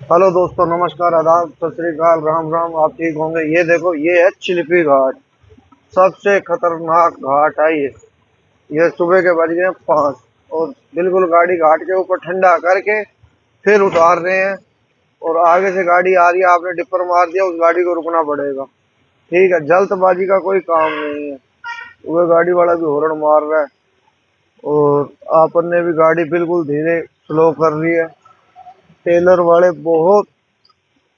Hello दोस्तों, नमस्कार, आदाब, सत श्री अकाल, राम राम। आप ठीक होंगे। ये देखो, ये है चिलिपी घाट। सबसे खतरनाक घाट है ये सुबह के बज गए 5 और बिल्कुल गाड़ी घाट के ऊपर ठंडा करके फिर उतार रहे हैं। और आगे से गाड़ी आ रही है, आपने डिपर मार दिया, उस गाड़ी को रुकना पड़ेगा। ठीक है, जल्दबाजी का कोई काम नहीं है। वो गाड़ी वाला भी हॉर्न मार रहा है और आपन ने भी गाड़ी बिल्कुल धीरे स्लो कर रही है। टेलर वाले बहुत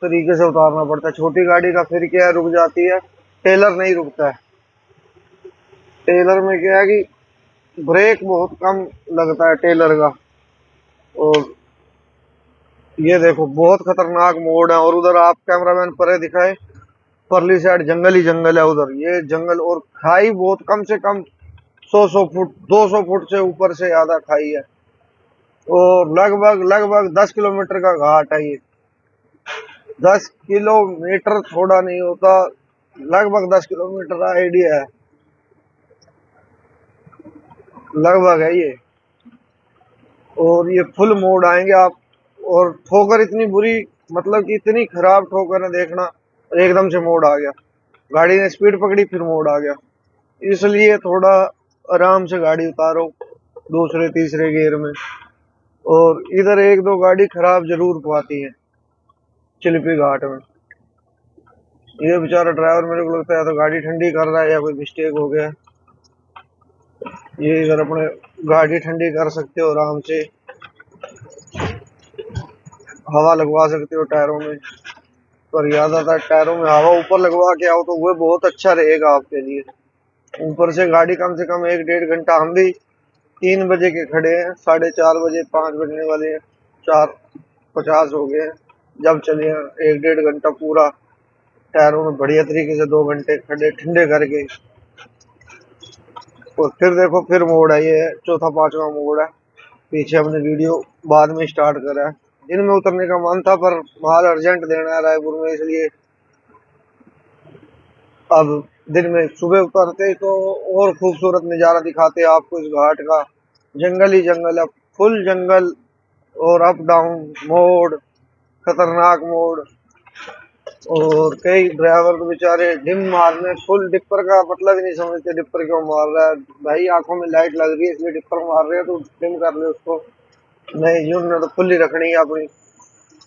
तरीके से उतारना पड़ता है। छोटी गाड़ी का फिर क्या है, रुक जाती है। टेलर नहीं रुकता है। टेलर में क्या है कि ब्रेक बहुत कम लगता है टेलर का। और ये देखो, बहुत खतरनाक मोड़ है। और उधर आप कैमरामैन परे दिखाए, परली साइड जंगल ही जंगल है उधर। ये जंगल और खाई बहुत कम से कम 100 फुट 200 फुट से ऊपर से ज्यादा खाई है। और लगभग लगभग 10 किलोमीटर का घाट है ये। 10 किलोमीटर थोड़ा नहीं होता, लगभग 10 किलोमीटर आइडिया है, लगभग है ये। और ये फुल मोड़ आएंगे आप। और ठोकर इतनी बुरी, मतलब कि इतनी खराब ठोकर है, देखना। एकदम से मोड़ आ गया, गाड़ी ने स्पीड पकड़ी, फिर मोड़ आ गया। इसलिए थोड़ा आराम से गाड़ी उतारो दूसरे तीसरे गियर में। और इधर एक दो गाड़ी खराब जरूर पाती है चिलिपी घाट में। ये बेचारा ड्राइवर, मेरे को लगता है तो गाड़ी ठंडी कर रहा है या कोई मिस्टेक हो गया। ये इधर अपने गाड़ी ठंडी कर सकते हो आराम से, हवा लगवा सकते हो टायरों में। पर ज्यादातर टायरों में हवा ऊपर लगवा के आओ तो वो बहुत अच्छा रहेगा आपके लिए। ऊपर से गाड़ी कम से कम 1 डेढ़ घंटा, हम भी 3 बजे के खड़े हैं, 4:30 बजे 5 बजने वाले हैं, 4:50 हो गए हैं जब चले हैं। 1 डेढ़ घंटा पूरा टायरों में बढ़िया तरीके से 2 घंटे खड़े ठंडे करके। और फिर देखो, फिर मोड़ है, ये चौथा पांचवा मोड़ है। पीछे हमने वीडियो बाद में स्टार्ट करा है। दिन में उतरने का मन था पर माल अर्जेंट देना है रायपुर में, इसलिए अब दिन में सुबह उतरते ही तो और खूबसूरत नज़ारा दिखाते हैं आपको इस घाट का। जंगल ही जंगल है, फुल जंगल। और अप डाउन मोड़, खतरनाक मोड़। और कई ड्राइवर तो बेचारे डिम मारने, फुल डिपर का मतलब ही नहीं समझते डिपर क्यों मार रहा है। भाई आंखों में लाइट लग रही है इसलिए डिपर मार रहे हैं, तो डिम कर ले उसको। नहीं, यूं ने तो फुल ही रखनी है अपनी।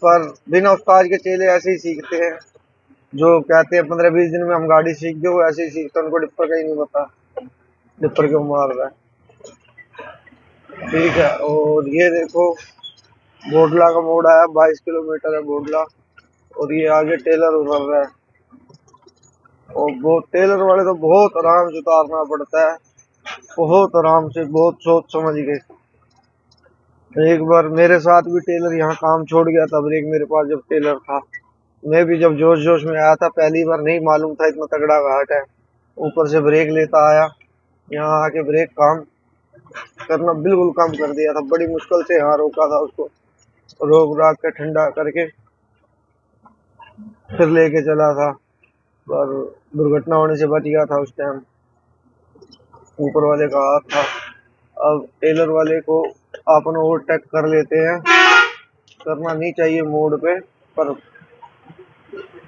पर बिना उस्ताद के चेले ऐसे ही सीखते हैं। जो कहते हैं 15-20 दिन में हम गाड़ी सीख गए, वो ऐसे ही सीखते हैं। उनको डिपर का ही नहीं पता डिपर क्यों मार रहा है। ठीक है, और ये देखो, बोडला का मोड़ आया, 22 किलोमीटर है बोडला। और ये आगे टेलर उतर रहा है। और वो टेलर वाले तो बहुत आराम से उतारना पड़ता है, बहुत आराम से, बहुत सोच समझ के। एक बार मेरे साथ भी टेलर यहाँ काम छोड़ गया था, ब्रेक मेरे पास जब टेलर था। मैं भी जब जोश जोश में आया था, पहली बार नहीं मालूम था इतना तगड़ा घाट है। ऊपर से ब्रेक लेता आया, यहाँ आके ब्रेक काम करना बिल्कुल कम कर दिया था। बड़ी मुश्किल से यहाँ रोका था उसको, रोक राक के ठंडा करके फिर लेके चला था। पर दुर्घटना होने से बच गया था उस टाइम, ऊपर वाले का हाथ था। अब टेलर वाले को अपन ओवरटेक कर लेते हैं, करना नहीं चाहिए मोड़ पे, पर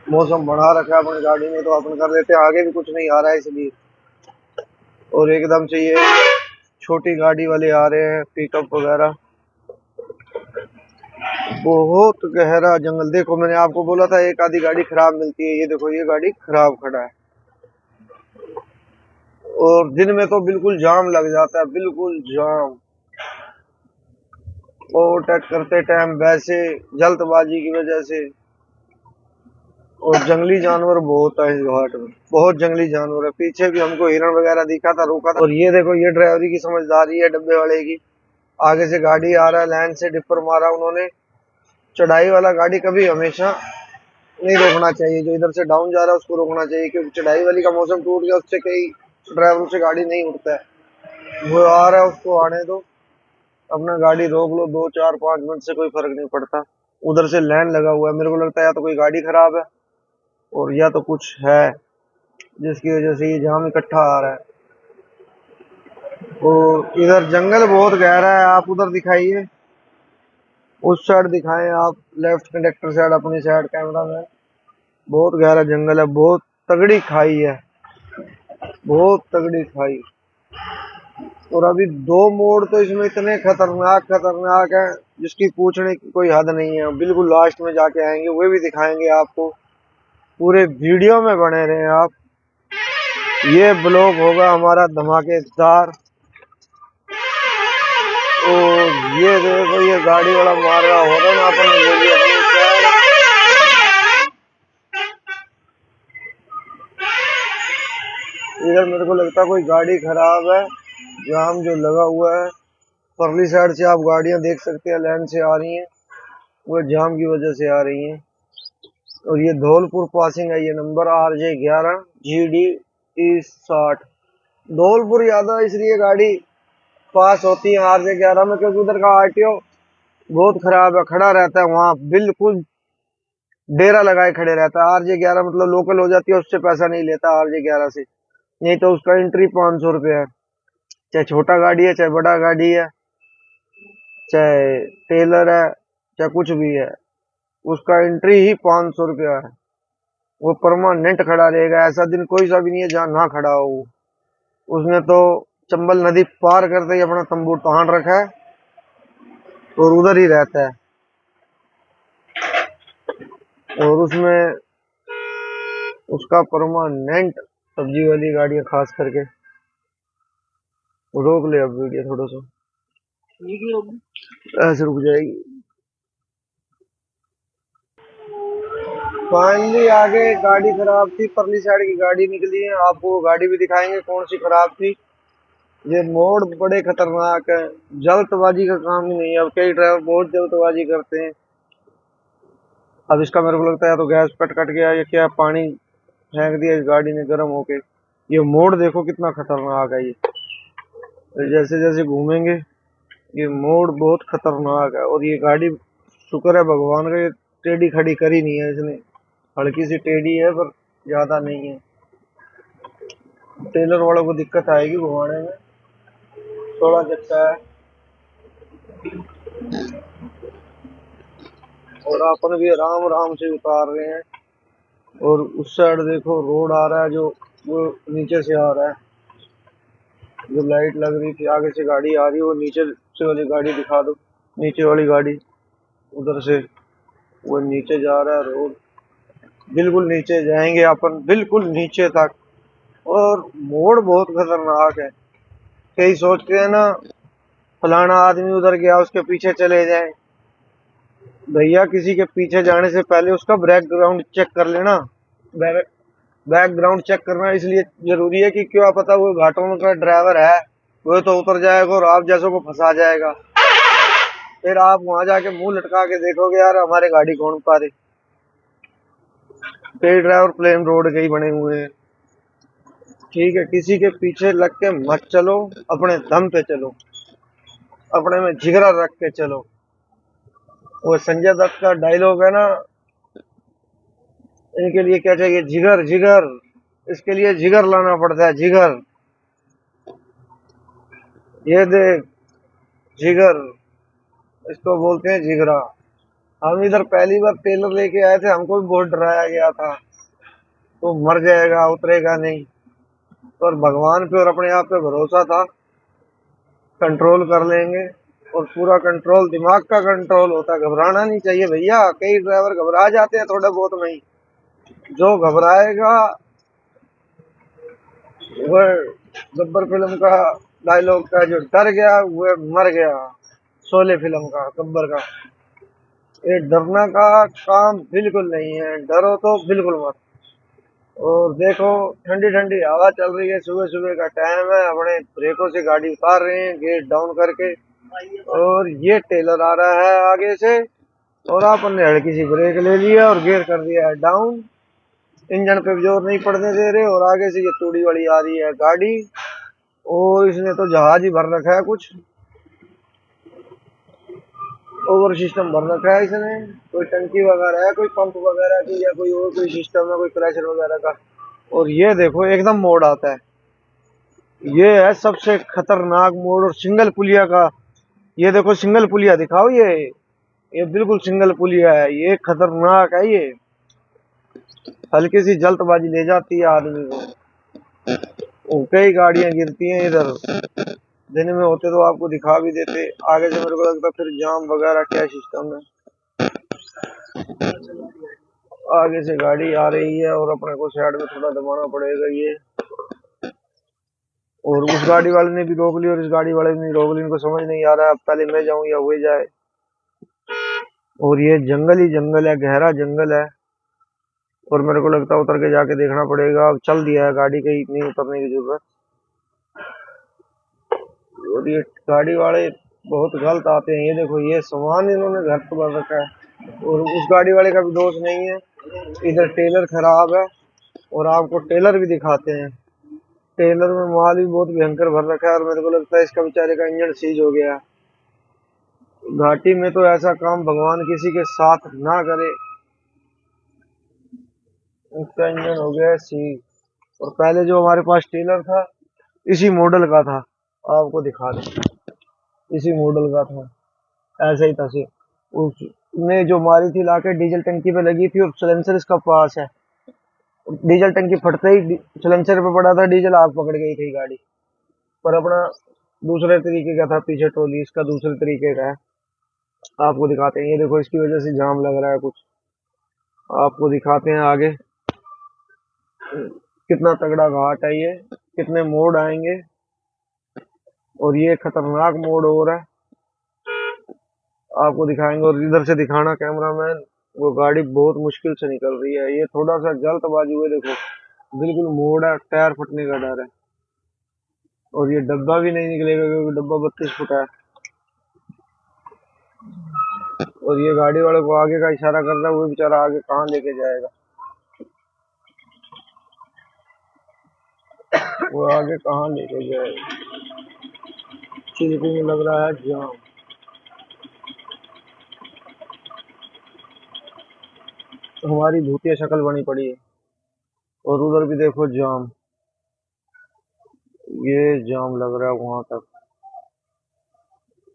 मौसम बढ़ा रखा है अपनी गाड़ी में तो अपन कर लेते हैं। आगे भी कुछ नहीं आ रहा है इसलिए। और एकदम से ये छोटी गाड़ी वाले आ रहे हैं, पिकअप वगैरह। बहुत गहरा जंगल। देखो, मैंने आपको बोला था एक आधी गाड़ी खराब मिलती है, ये देखो ये गाड़ी खराब खड़ा है। और दिन में तो बिल्कुल जाम लग जाता है, बिल्कुल जाम। ओवरटेक करते टाइम वैसे जल्दबाजी की वजह से। और जंगली जानवर बहुत है इस घाट में, बहुत जंगली जानवर है। पीछे भी हमको हिरण वगैरह दिखा था, रोका था। और ये देखो, ये ड्राइवरी की समझदारी है डब्बे वाले की। आगे से गाड़ी आ रहा है, लाइन से डिपर मारा उन्होंने। चढ़ाई वाला गाड़ी कभी हमेशा नहीं रोकना चाहिए, जो इधर से डाउन जा रहा है उसको रोकना चाहिए, क्योंकि चढ़ाई वाली का मौसम टूट गया, उससे कई ड्राइवरों से गाड़ी नहीं उठता है। वो आ रहा है उसको आने दो, अपना गाड़ी रोक लो, 2 4 5 मिनट से कोई फर्क नहीं पड़ता। उधर से लाइन लगा हुआ है, मेरे को लगता है या तो कोई गाड़ी खराब है और या तो कुछ है जिसकी वजह से ये जाम इकट्ठा आ रहा है। और इधर जंगल बहुत गहरा है, आप उधर दिखाइए। उस साइड दिखाएं आप, लेफ्ट कंडक्टर साइड, अपनी साइड कैमरा में। बहुत गहरा जंगल है, बहुत तगड़ी खाई है, बहुत तगड़ी खाई। और अभी दो मोड़ तो इसमें इतने खतरनाक खतरनाक है जिसकी पूछने की कोई हद नहीं है। बिल्कुल लास्ट में जाके आएंगे, वे भी दिखाएंगे आपको। पूरे वीडियो में बने रहे आप। ये ब्लॉग होगा हमारा धमाकेदार। और ये देखो, ये गाड़ी वाला मार रहा हॉर्न, आपने ले लिया अपनी साइड। इधर मेरे को लगता है कोई गाड़ी खराब है, जाम जो लगा हुआ है। परली साइड से आप गाड़ियां देख सकते हैं, लाइन से आ रही हैं, वो जाम की वजह से आ रही हैं। और ये धौलपुर पासिंग है, ये number RJ11 GD30। Dholpur Yadav इसलिए गाड़ी पास होती है RJ11 में क्योंकि उधर का RTO बहुत खराब है, खड़ा रहता है वहां, बिल्कुल डेरा लगाए खड़े रहता है। RJ11 मतलब लोकल हो जाती है, उससे पैसा नहीं लेता RJ11 से, नहीं तो उसका एंट्री 500 रुपये है। चाहे छोटा गाड़ी है, चाहे बड़ा गाड़ी है, चाहे टेलर है, चाहे कुछ भी है, उसका एंट्री ही 500 रुपया है। वो परमानेंट खड़ा रहेगा, ऐसा दिन कोई सा भी नहीं है जहाँ ना खड़ा हो वो। उसने तो चंबल नदी पार करते ही अपना तंबू तान रखा है और उधर ही रहता है। और उसमें उसका परमानेंट सब्जी वाली गाड़ियां खास करके। रोक ले अब वीडियो थोड़ा सा, ऐसे रुक जाएगी। फाइनली आगे गाड़ी खराब थी, परली साइड की गाड़ी निकली है, आपको गाड़ी भी दिखाएंगे कौन सी खराब थी। ये मोड़ बड़े खतरनाक है, जल्दबाजी का काम ही नहीं है। अब कई ड्राइवर बहुत जल्दबाजी करते हैं। अब इसका मेरे को लगता है तो गैस कट गया, या क्या पानी फेंक दिया इस गाड़ी ने गर्म होके। ये मोड़ देखो कितना खतरनाक है। ये जैसे जैसे घूमेंगे, ये मोड़ बहुत खतरनाक है। और ये गाड़ी शुक्र है भगवान का, ये टेढ़ी खड़ी करी नहीं है इसने, हल्की सी टेढ़ी है पर ज्यादा नहीं है। टेलर वालों को दिक्कत आएगी घुमाने में, थोड़ा झटका है। और अपन भी आराम आराम से उतार रहे हैं। और उस साइड देखो रोड आ रहा है, जो वो नीचे से आ रहा है। जो लाइट लग रही थी, आगे से गाड़ी आ रही है, वो नीचे से वाली गाड़ी दिखा दो। नीचे वाली गाड़ी उधर से, वो नीचे जा रहा है रोड, बिल्कुल नीचे जाएंगे अपन, बिल्कुल नीचे तक। और मोड़ बहुत खतरनाक है। कई सोचते हैं ना फलाना आदमी उधर गया उसके पीछे चले जाएं। भैया किसी के पीछे जाने से पहले उसका बैकग्राउंड चेक कर लेना। बैकग्राउंड चेक करना इसलिए जरूरी है कि क्या पता वो घाटों में का ड्राइवर है, वो तो उतर जाएगा और आप जैसों को फंसा जाएगा। फिर आप वहां जाके मुंह लटका के देखोगे यार हमारे गाड़ी कौन उतारे। कई ड्राइवर प्लेन रोड के ही बने हुए हैं। ठीक है, किसी के पीछे लग के मत चलो, अपने दम पे चलो, अपने में जिगरा रख के चलो। वो संजय दत्त का डायलॉग है ना, इनके लिए क्या चाहिए, जिगर जिगर। इसके लिए जिगर लाना पड़ता है, जिगर। ये देख जिगर, इसको बोलते हैं जिगरा। हम इधर पहली बार टेलर लेके आए थे, हमको भी बहुत डराया गया था, तो मर जाएगा उतरेगा नहीं। पर भगवान पे और अपने आप पे भरोसा था, कंट्रोल कर लेंगे। और पूरा कंट्रोल दिमाग का कंट्रोल होता है, घबराना नहीं चाहिए भैया। कई ड्राइवर घबरा जाते हैं थोड़ा बहुत, नहीं, जो घबराएगा वह गब्बर फिल्म का डायलॉग का, जो डर गया वह मर गया। शोले फिल्म का, गब्बर का। ये डरना का काम बिल्कुल नहीं है, डरो तो बिल्कुल मत। और देखो ठंडी ठंडी हवा चल रही है, सुबह सुबह का टाइम है, अपने ब्रेकों से गाड़ी उतार रहे हैं गेट डाउन करके। और ये टेलर आ रहा है आगे से, और आपन ने हल्की सी ब्रेक ले लिया और गियर कर दिया है डाउन। इंजन पे जोर नहीं पड़ने दे रहे। और आगे से ये तूड़ी वाली आ रही है गाड़ी, और इसने तो जहाज ही भर रखा है, कुछ ओवर सिस्टम भर रखा है इसने। कोई टंकी वगैरह है, कोई पंप वगैरह की, या कोई और कोई सिस्टम है, कोई क्रैशर वगैरह का। और ये देखो एकदम मोड़ आता है, ये है सबसे खतरनाक मोड़। और सिंगल पुलिया का, ये देखो सिंगल पुलिया दिखाओ, ये ये बिल्कुल सिंगल पुलिया है, ये खतरनाक है। ये हल्की सी जल्दबाजी ले जाती है आदमी को। कई गाड़ियां गिरती हैं इधर। दिन में होते तो आपको दिखा भी देते। आगे से मेरे को लगता फिर जाम वगैरह क्या सिस्टम है। आगे से गाड़ी आ रही है और अपने को साइड में थोड़ा दबाना पड़ेगा ये। और उस गाड़ी वाले ने भी रोक ली और इस गाड़ी वाले ने रोक ली। इनको समझ नहीं आ रहा है पहले मैं जाऊं या वो जाए। और ये जंगल ही जंगल है, गहरा जंगल है। और मेरे को लगता है उतर के जाके देखना पड़ेगा। अब चल दिया है गाड़ी, कहीं नहीं उतरने की जरूरत। और ये गाड़ी वाले बहुत गलत आते हैं। ये देखो ये सामान इन्होंने घर पर भर रखा है। और उस गाड़ी वाले का भी दोष नहीं है, इधर टेलर खराब है। और आपको टेलर भी दिखाते हैं। टेलर में माल भी बहुत भयंकर भर रखा है। और मेरे को लगता है इसका बेचारे का इंजन सीज हो गया है। घाटी में तो ऐसा काम भगवान किसी के साथ ना करे। इसका इंजन हो गया सीज। और पहले जो हमारे पास टेलर था इसी मॉडल का था, आपको दिखा दे, इसी मॉडल का था। ऐसे ही था से उसने जो मारी थी लाके डीजल टंकी पे लगी थी और सिलेंसर इसका पास है। डीजल टंकी फटते ही सिलेंसर पे पड़ा था डीजल, आग पकड़ गई थी गाड़ी। पर अपना दूसरे तरीके का था, पीछे ट्रॉली इसका दूसरे तरीके का है। आपको दिखाते हैं। ये देखो इसकी वजह से जाम लग रहा है कुछ। आपको दिखाते हैं आगे कितना तगड़ा घाट है ये, कितने मोड़ आएंगे। और ये खतरनाक मोड़ हो रहा है, आपको दिखाएंगे। और इधर से दिखाना कैमरामैन, वो गाड़ी बहुत मुश्किल से निकल रही है। ये थोड़ा सा जल्दबाजी हुई, देखो बिल्कुल मोड़ है, टायर फटने का डर है। और ये डब्बा भी नहीं निकलेगा क्योंकि डब्बा 32 फुट है। और ये गाड़ी वाले को आगे का इशारा कर रहा है, वो बेचारा आगे कहाँ लेके जाएगा, वो आगे कहाँ लेके जाएगा। चिल्की में लग रहा है जाम। हमारी भूतिया शक्ल बनी पड़ी है। और उधर भी देखो जाम, ये जाम लग रहा है वहां तक,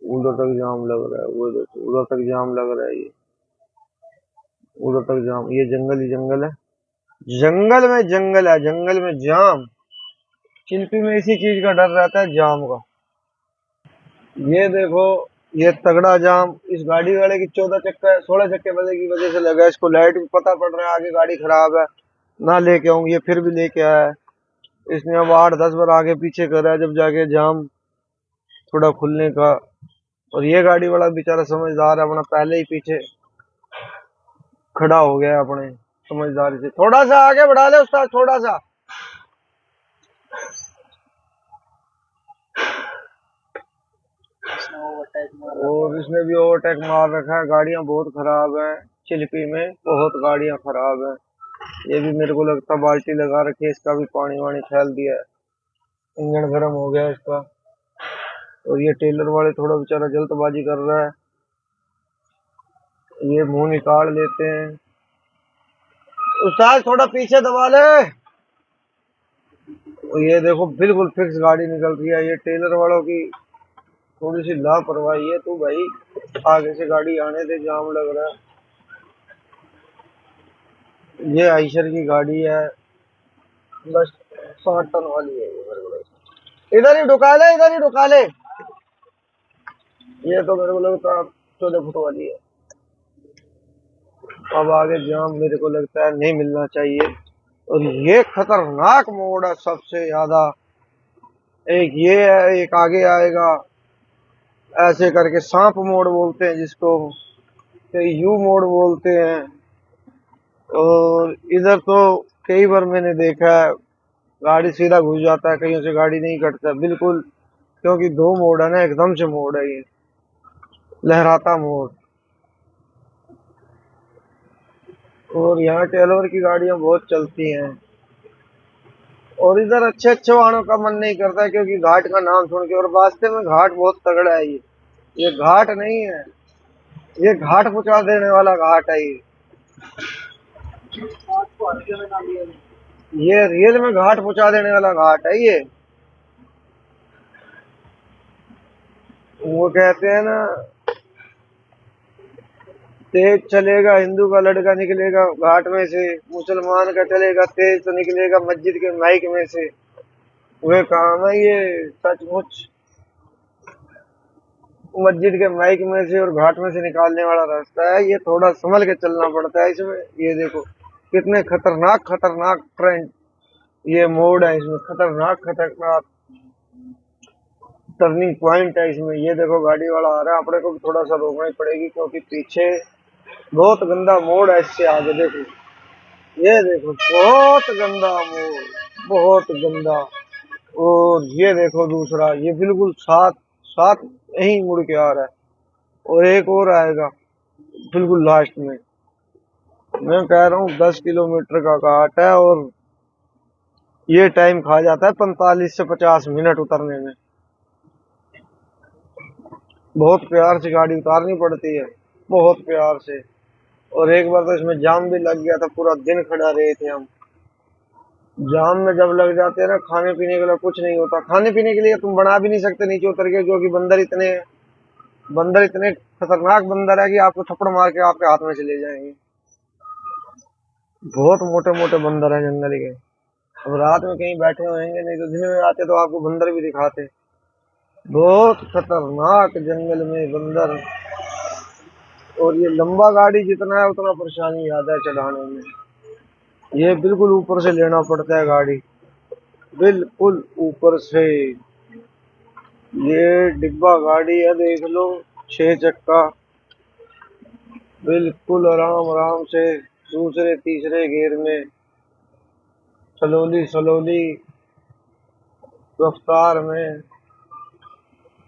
उधर तक जाम लग रहा है। वो देखो उधर तक जाम लग रहा है, ये उधर तक जाम। ये जंगल ही जंगल है, जंगल में जंगल है, जंगल में जाम। चिल्पी में इसी चीज का डर रहता है, जाम का। ये देखो ये तगड़ा जाम इस गाड़ी वाले की 14 चक्का 16 चक्के वाले की वजह से लगा है। इसको लाइट भी पता पड़ रहा है आगे गाड़ी खराब है, ना लेके आऊं, ये फिर भी लेके आया है। इसने अब 8-10 बार आगे पीछे करा है जब जाके जाम थोड़ा खुलने का। और ये गाड़ी वाला बेचारा समझदार है, अपना पहले ही पीछे खड़ा हो गया है अपने समझदारी से। थोड़ा सा आगे बढ़ा ले उस्ताद, थोड़ा सा। और इसने भी ओवरटेक मार रखा है। गाड़ियां बहुत खराब है, चिल्पी में बहुत गाड़ियां खराब है। ये भी मेरे को लगता है बाल्टी लगा रखी है, इसका भी पानी वानी फैल दिया है, इंजन गर्म हो गया इसका। और ये टेलर वाले थोड़ा बेचारा जल्दबाजी कर रहा है, ये मुंह निकाल लेते हैं। उस्ताद थोड़ा पीछे दबा ले। और ये देखो बिल्कुल फिक्स गाड़ी निकल रही है। ये टेलर वालों की थोड़ी सी लापरवाही है। तो भाई आगे से गाड़ी आने दे, जाम लग रहा है। ये आइशर की गाड़ी है, बस 60 टन वाली है ये। मेरे को इधर ही ढुका ले, इधर ही ढुका ले। ये तो मेरे को लगता है 14 फुट वाली है। अब आगे जाम मेरे को लगता है नहीं मिलना चाहिए। और ये खतरनाक मोड़ है सबसे ज्यादा। एक ये है, एक आगे आएगा ऐसे करके, सांप मोड़ बोलते हैं जिसको, यू मोड़ बोलते हैं। और इधर तो कई बार मैंने देखा है गाड़ी सीधा घुस जाता है, कहीं से गाड़ी नहीं कटता बिल्कुल। क्योंकि दो मोड़ है ना, एकदम से मोड़ है ये, लहराता मोड़। और यहाँ टेलर की गाड़ियां बहुत चलती हैं। और इधर अच्छे अच्छे वाहनों का मन नहीं करता है क्योंकि घाट का नाम सुन के। और रास्ते में घाट बहुत तगड़ा है ये घाट नहीं है, ये घाट पहुंचा देने वाला घाट है ये रियल में घाट पहुंचा देने वाला घाट है ये। वो कहते हैं ना तेज चलेगा, हिंदू का लड़का निकलेगा घाट में से, मुसलमान का चलेगा तेज तो निकलेगा मस्जिद के माइक में से। वह काम है ये सचमुच मस्जिद के माइक में से और घाट में से निकालने वाला रास्ता है। ये थोड़ा संभल के चलना पड़ता है इसमें। ये देखो कितने खतरनाक खतरनाक ट्रेंड, ये मोड़ है इसमें, खतरनाक खतरनाक टर्निंग पॉइंट है इसमें। ये देखो गाड़ी वाला आ रहा है, अपने को भी थोड़ा सा रोकना ही पड़ेगी क्योंकि पीछे बहुत गंदा मोड़ है। इससे आगे देखो, ये देखो बहुत गंदा मोड़, बहुत गंदा। और ये देखो दूसरा, ये बिल्कुल साथ साथ यही मुड़ के आ रहा है और एक और आएगा बिल्कुल लास्ट में। मैं कह रहा हूँ 10 किलोमीटर का घाट है और ये टाइम खा जाता है 45 से 50 मिनट उतरने में। बहुत प्यार से गाड़ी उतारनी पड़ती है, बहुत प्यार से। और एक बार तो इसमें जाम भी लग गया था, पूरा दिन खड़ा रहे थे हम। जाम में जब लग जाते हैं ना, खाने पीने के लिए कुछ नहीं होता। खाने पीने के लिए तुम बना भी नहीं सकते नीचे उतर के, क्योंकि बंदर इतने खतरनाक बंदर है कि आपको थप्पड़ मार के आपके हाथ में चले जाएंगे। बहुत मोटे मोटे बंदर है जंगल के। अब रात में कहीं बैठे होंगे, नहीं तो दिन में आते तो आपको बंदर भी दिखाते। बहुत खतरनाक जंगल में बंदर। और ये लंबा गाड़ी जितना है उतना परेशानी ज्यादा है चढ़ाने में। ये बिल्कुल ऊपर से लेना पड़ता है गाड़ी, बिल्कुल ऊपर से। ये डिब्बा गाड़ी है देख लो, 6 चक्का, बिल्कुल आराम आराम से दूसरे तीसरे गियर में स्लोली स्लोली रफ्तार में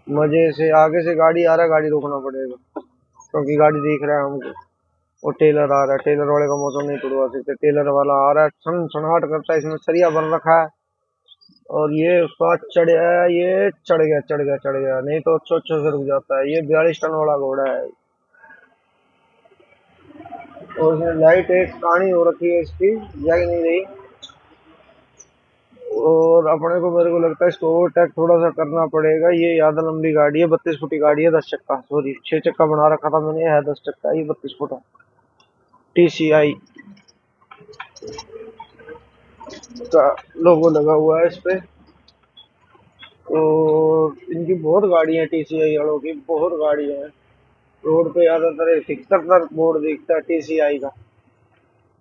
मजे से। आगे से गाड़ी आ रहा है, गाड़ी रोकना पड़ेगा क्योंकि गाड़ी देख रहा है हमको। और टेलर आ रहा है, टेलर वाले का मौसम नहीं तोड़वा सकते। टेलर वाला आ रहा है, सनसनाहट करता है, इसमें सरिया बन रखा है। और ये उसका चढ़ गया, ये चढ़ गया, नहीं तो अच्छे अच्छे से रुक जाता है। ये 42 टन वाला घोड़ा है। और इसमें लाइट एक कहानी हो रखी है, इसकी जग नहीं रही। और अपने को, मेरे को लगता है इसको ओवरटेक थोड़ा सा करना पड़ेगा। ये ज्यादा लंबी गाड़ी है, 32 फुट की गाड़ी है। 10 चक्का, सॉरी 6 चक्का बना रखा था मैंने, है 10 चक्का, ये 32 फुट है। TCI का लोगो लगा हुआ है इस पे। और इनकी बहुत गाड़ियां, TCI वालों की बहुत गाड़ियां हैं। रोड पे ज्यादातर 71 बोर्ड दिखता है TCI का।